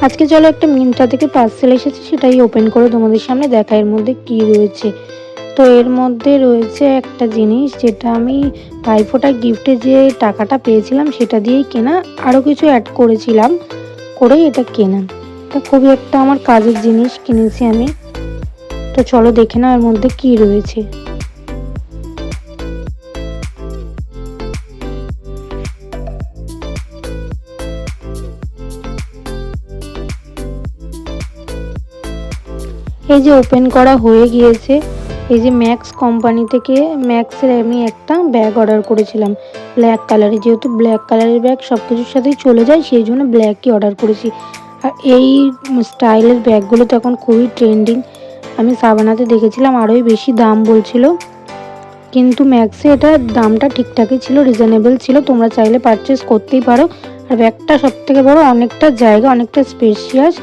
আজকে চলো একটা মিন্ত্রা থেকে পার্সেল এসেছে, সেটাই ওপেন করে তোমাদের সামনে দেখা এর মধ্যে কি রয়েছে। তো এর মধ্যে রয়েছে একটা জিনিস যেটা আমি ভাইফোঁটার গিফটে যে টাকাটা পেয়েছিলাম সেটা দিয়েই কেনা, আরও কিছু অ্যাড করেছিলাম করেই এটা কেনা। এটা খুবই একটা আমার কাজের জিনিস কিনেছি আমি। তো চলো দেখে নাও এর মধ্যে কি রয়েছে। এই যে ওপেন করা হয়ে গিয়েছে। এই যে ম্যাক্স কোম্পানি থেকে ম্যাক্সের আমি একটা ব্যাগ অর্ডার করেছিলাম ব্ল্যাক কালারের, যেহেতু ব্ল্যাক কালারের ব্যাগ সব কিছুর সাথেই চলে যায় সেই জন্য ব্ল্যাকই অর্ডার করেছি। আর এই স্টাইলের ব্যাগগুলো তো এখন খুবই ট্রেন্ডিং। আমি সাবানাতে দেখেছিলাম আরোই বেশি দাম বলছিল, কিন্তু ম্যাক্সে এটার দামটা ঠিকঠাকই ছিল, রিজনেবল ছিল, তোমরা চাইলে পারচেস করতেই পারো। আর ব্যাগটা সবথেকে বড়, অনেকটা জায়গা, অনেকটা স্পেশিয়াস।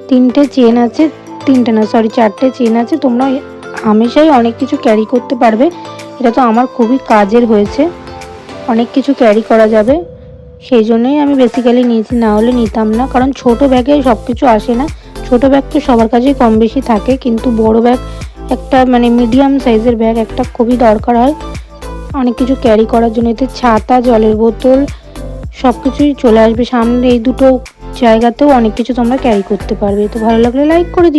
3টে চেন আছে, 3টে না সরি 4টে চেন আছে, তোমরা হামেশাই অনেক কিছু ক্যারি করতে পারবে। এটা তো আমার খুবই কাজের হয়েছে, অনেক কিছু ক্যারি করা যাবে, সেই জন্যই আমি বেসিক্যালি নিয়েছি, না হলে নিতাম না। কারণ ছোট ব্যাগে সব কিছু আসে না, ছোট ব্যাগ তো সবার কাছেই কম বেশি থাকে, কিন্তু বড় ব্যাগ একটা মানে মিডিয়াম সাইজের ব্যাগ একটা খুবই দরকার হয় অনেক কিছু ক্যারি করার জন্য। এতে ছাতা, জলের বোতল সব কিছুই চলে আসবে। সামনে এই দুটো জায়গাতেও অনেক কিছু তোমরা ক্যারি করতে পারবে। তো ভালো লাগলে লাইক করে দিও।